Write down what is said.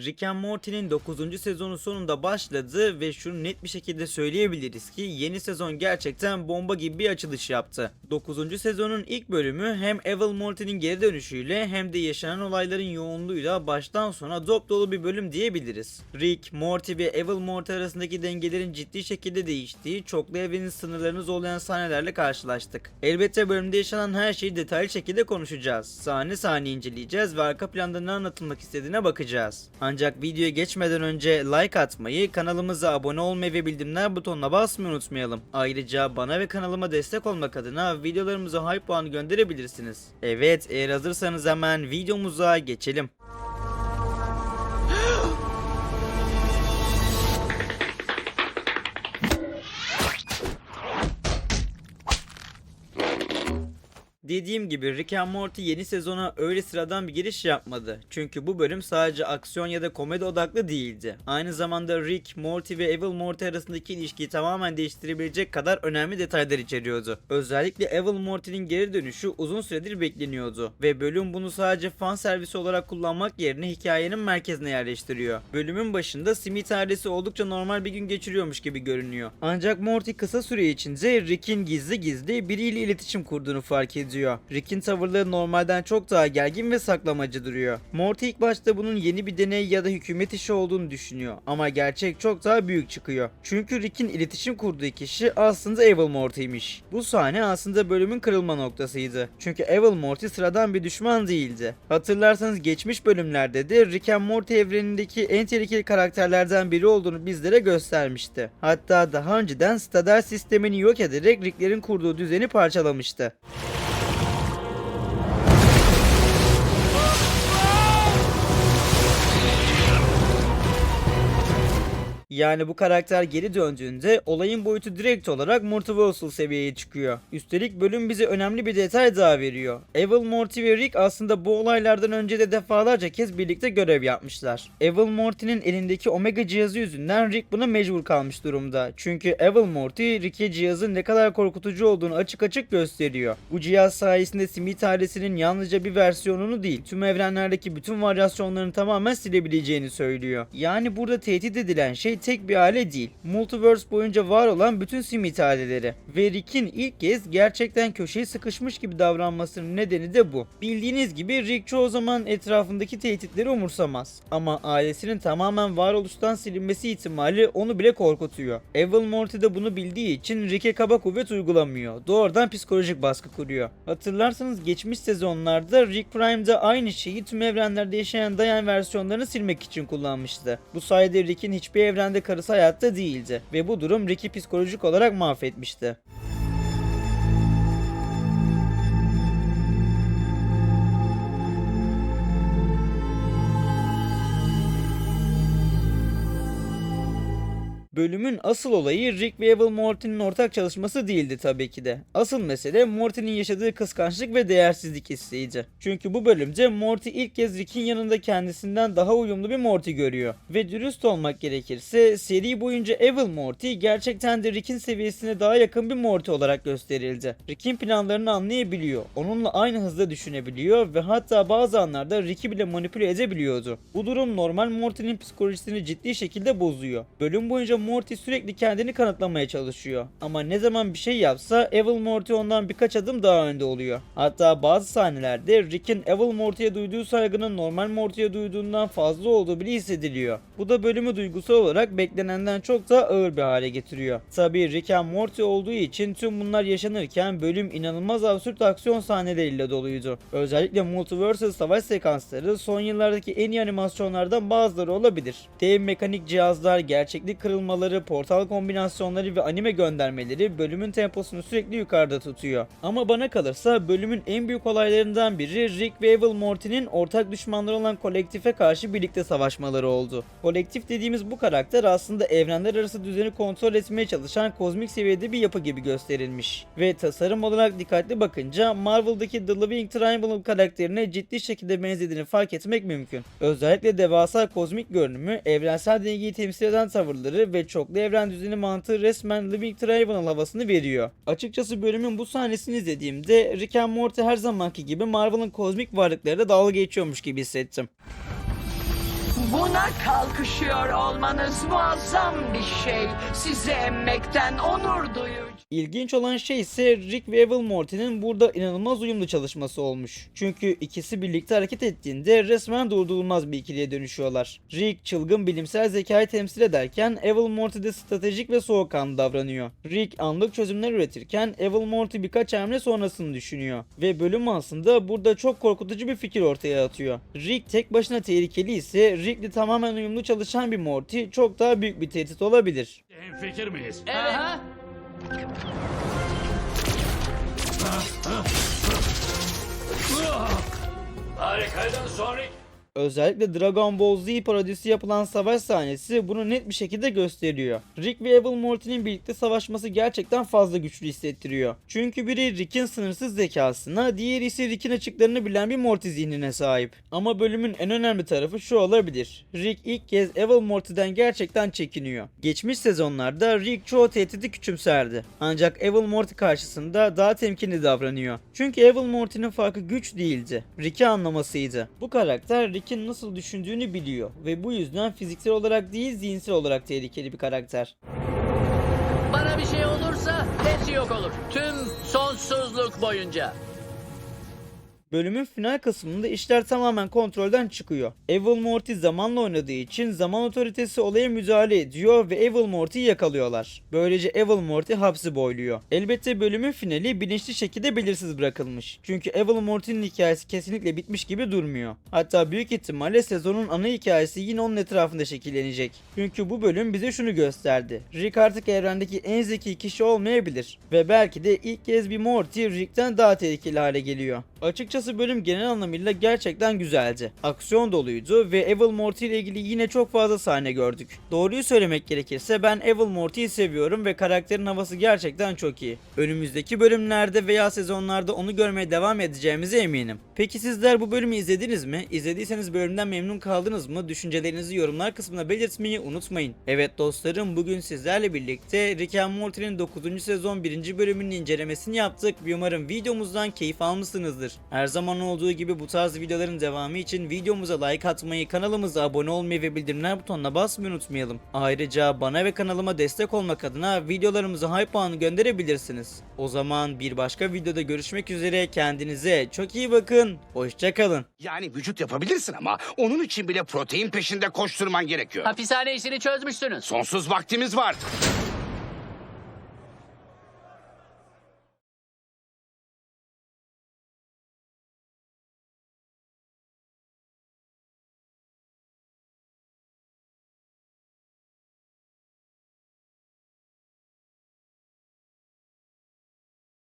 Rick and Morty'nin 9. sezonu sonunda başladı ve şunu net bir şekilde söyleyebiliriz ki yeni sezon gerçekten bomba gibi bir açılış yaptı. 9. sezonun ilk bölümü hem Evil Morty'nin geri dönüşüyle hem de yaşanan olayların yoğunluğuyla baştan sona dop dolu bir bölüm diyebiliriz. Rick, Morty ve Evil Morty arasındaki dengelerin ciddi şekilde değiştiği, çoklu evrenin sınırlarını zorlayan sahnelerle karşılaştık. Elbette bölümde yaşanan her şeyi detaylı şekilde konuşacağız. Sahne sahne inceleyeceğiz ve arka planda ne anlatılmak istediğine bakacağız. Ancak videoya geçmeden önce like atmayı, kanalımıza abone olmayı ve bildirimler butonuna basmayı unutmayalım. Ayrıca bana ve kanalıma destek olmak adına videolarımıza hype puanı gönderebilirsiniz. Evet, eğer hazırsanız hemen videomuza geçelim. Dediğim gibi Rick and Morty yeni sezona öyle sıradan bir giriş yapmadı. Çünkü bu bölüm sadece aksiyon ya da komedi odaklı değildi. Aynı zamanda Rick, Morty ve Evil Morty arasındaki ilişkiyi tamamen değiştirebilecek kadar önemli detaylar içeriyordu. Özellikle Evil Morty'nin geri dönüşü uzun süredir bekleniyordu. Ve bölüm bunu sadece fan servisi olarak kullanmak yerine hikayenin merkezine yerleştiriyor. Bölümün başında Smith ailesi oldukça normal bir gün geçiriyormuş gibi görünüyor. Ancak Morty kısa süre içinde Rick'in gizli biriyle iletişim kurduğunu fark ediyor. Rick'in tavırları normalden çok daha gergin ve saklamacı duruyor. Morty ilk başta bunun yeni bir deney ya da hükümet işi olduğunu düşünüyor ama gerçek çok daha büyük çıkıyor. Çünkü Rick'in iletişim kurduğu kişi aslında Evil Morty'ymiş. Bu sahne aslında bölümün kırılma noktasıydı. Çünkü Evil Morty sıradan bir düşman değildi. Hatırlarsanız geçmiş bölümlerde de Rick and Morty evrenindeki en tehlikeli karakterlerden biri olduğunu bizlere göstermişti. Hatta daha önceden Stardust sistemini yok ederek Rick'lerin kurduğu düzeni parçalamıştı. Yani bu karakter geri döndüğünde olayın boyutu direkt olarak multiversal seviyeye çıkıyor. Üstelik bölüm bize önemli bir detay daha veriyor. Evil Morty ve Rick aslında bu olaylardan önce de defalarca kez birlikte görev yapmışlar. Evil Morty'nin elindeki Omega cihazı yüzünden Rick buna mecbur kalmış durumda. Çünkü Evil Morty Rick'e cihazın ne kadar korkutucu olduğunu açık açık gösteriyor. Bu cihaz sayesinde Smith ailesinin yalnızca bir versiyonunu değil, tüm evrenlerdeki bütün varyasyonlarını tamamen silebileceğini söylüyor. Yani burada tehdit edilen şey tek bir aile değil, Multiverse boyunca var olan bütün Smith aileleri. Ve Rick'in ilk kez gerçekten köşeye sıkışmış gibi davranmasının nedeni de bu. Bildiğiniz gibi Rick çoğu zaman etrafındaki tehditleri umursamaz. Ama ailesinin tamamen varoluştan silinmesi ihtimali onu bile korkutuyor. Evil Morty de bunu bildiği için Rick'e kaba kuvvet uygulamıyor. Doğrudan psikolojik baskı kuruyor. Hatırlarsanız geçmiş sezonlarda Rick Prime'da aynı şeyi tüm evrenlerde yaşayan Diane versiyonlarını silmek için kullanmıştı. Bu sayede Rick'in hiçbir evrende karısı hayatta değildi ve bu durum Rick'i psikolojik olarak mahvetmişti. Bölümün asıl olayı Rick ve Evil Morty'nin ortak çalışması değildi tabii ki de. Asıl mesele Morty'nin yaşadığı kıskançlık ve değersizlik isteğiydi. Çünkü bu bölümde Morty ilk kez Rick'in yanında kendisinden daha uyumlu bir Morty görüyor. Ve dürüst olmak gerekirse seri boyunca Evil Morty gerçekten de Rick'in seviyesine daha yakın bir Morty olarak gösterildi. Rick'in planlarını anlayabiliyor, onunla aynı hızda düşünebiliyor ve hatta bazı anlarda Rick'i bile manipüle edebiliyordu. Bu durum normal Morty'nin psikolojisini ciddi şekilde bozuyor. Bölüm boyunca Morty sürekli kendini kanıtlamaya çalışıyor. Ama ne zaman bir şey yapsa Evil Morty ondan birkaç adım daha önde oluyor. Hatta bazı sahnelerde Rick'in Evil Morty'ye duyduğu saygının normal Morty'ye duyduğundan fazla olduğu bile hissediliyor. Bu da bölümü duygusal olarak beklenenden çok daha ağır bir hale getiriyor. Tabii Rick and Morty olduğu için tüm bunlar yaşanırken bölüm inanılmaz absürt aksiyon sahneleriyle doluydu. Özellikle Multiversal savaş sekansları son yıllardaki en iyi animasyonlardan bazıları olabilir. Dev mekanik cihazlar, gerçeklik kırılmaları, portal kombinasyonları ve anime göndermeleri bölümün temposunu sürekli yukarıda tutuyor. Ama bana kalırsa bölümün en büyük olaylarından biri Rick ve Evil Morty'nin ortak düşmanları olan kolektife karşı birlikte savaşmaları oldu. Kolektif dediğimiz bu karakter aslında evrenler arası düzeni kontrol etmeye çalışan kozmik seviyede bir yapı gibi gösterilmiş. Ve tasarım olarak dikkatli bakınca Marvel'daki The Living Triangle karakterine ciddi şekilde benzediğini fark etmek mümkün. Özellikle devasa kozmik görünümü, evrensel dengeyi temsil eden tavırları ve çoklu evren düzeni mantığı resmen Living Triangle havasını veriyor. Açıkçası bölümün bu sahnesini izlediğimde Rick and Morty her zamanki gibi Marvel'ın kozmik varlıklarıyla dalga geçiyormuş gibi hissettim. Bu buna kalkışıyor olmanız muazzam bir şey. Sizi emmekten onur duyuyorum. İlginç olan şey ise Rick ve Evil Morty'nin burada inanılmaz uyumlu çalışması olmuş. Çünkü ikisi birlikte hareket ettiğinde resmen durdurulmaz bir ikiliye dönüşüyorlar. Rick çılgın bilimsel zekayı temsil ederken Evil Morty de stratejik ve soğukkanlı davranıyor. Rick anlık çözümler üretirken Evil Morty birkaç hamle sonrasını düşünüyor. Ve bölüm aslında burada çok korkutucu bir fikir ortaya atıyor. Rick tek başına tehlikeli ise Rick'le tamamen uyumlu çalışan bir Morty çok daha büyük bir tehdit olabilir. Hemfikir miyiz? Evet. Harikaydın Sonic. Özellikle Dragon Ball Z parodisi yapılan savaş sahnesi bunu net bir şekilde gösteriyor. Rick ve Evil Morty'nin birlikte savaşması gerçekten fazla güçlü hissettiriyor. Çünkü biri Rick'in sınırsız zekasına, diğeri ise Rick'in açıklarını bilen bir Morty zihnine sahip. Ama bölümün en önemli tarafı şu olabilir. Rick ilk kez Evil Morty'den gerçekten çekiniyor. Geçmiş sezonlarda Rick çoğu tehdidi küçümserdi. Ancak Evil Morty karşısında daha temkinli davranıyor. Çünkü Evil Morty'nin farkı güç değildi. Rick'i anlamasıydı. Bu karakter Rick'in nasıl düşündüğünü biliyor ve bu yüzden fiziksel olarak değil zihinsel olarak tehlikeli bir karakter. Bana bir şey olursa hepsi yok olur. Tüm sonsuzluk boyunca. Bölümün final kısmında işler tamamen kontrolden çıkıyor. Evil Morty zamanla oynadığı için zaman otoritesi olaya müdahale ediyor ve Evil Morty'yi yakalıyorlar. Böylece Evil Morty hapsi boyluyor. Elbette bölümün finali bilinçli şekilde belirsiz bırakılmış. Çünkü Evil Morty'nin hikayesi kesinlikle bitmiş gibi durmuyor. Hatta büyük ihtimalle sezonun ana hikayesi yine onun etrafında şekillenecek. Çünkü bu bölüm bize şunu gösterdi. Rick artık evrendeki en zeki kişi olmayabilir. Ve belki de ilk kez bir Morty Rick'ten daha tehlikeli hale geliyor. Açıkçası bölüm genel anlamıyla gerçekten güzeldi. Aksiyon doluydu ve Evil Morty ile ilgili yine çok fazla sahne gördük. Doğruyu söylemek gerekirse ben Evil Morty'yi seviyorum ve karakterin havası gerçekten çok iyi. Önümüzdeki bölümlerde veya sezonlarda onu görmeye devam edeceğimize eminim. Peki sizler bu bölümü izlediniz mi? İzlediyseniz bölümden memnun kaldınız mı? Düşüncelerinizi yorumlar kısmına belirtmeyi unutmayın. Evet dostlarım, bugün sizlerle birlikte Rick and Morty'nin 9. sezon 1. bölümünün incelemesini yaptık ve umarım videomuzdan keyif almışsınızdır. Her zaman olduğu gibi bu tarz videoların devamı için videomuza like atmayı, kanalımıza abone olmayı ve bildirimler butonuna basmayı unutmayalım. Ayrıca bana ve kanalıma destek olmak adına videolarımıza hype puanı gönderebilirsiniz. O zaman bir başka videoda görüşmek üzere, kendinize çok iyi bakın, hoşça kalın. Yani vücut yapabilirsin ama onun için bile protein peşinde koşturman gerekiyor. Hapishane işini çözmüşsünüz. Sonsuz vaktimiz var.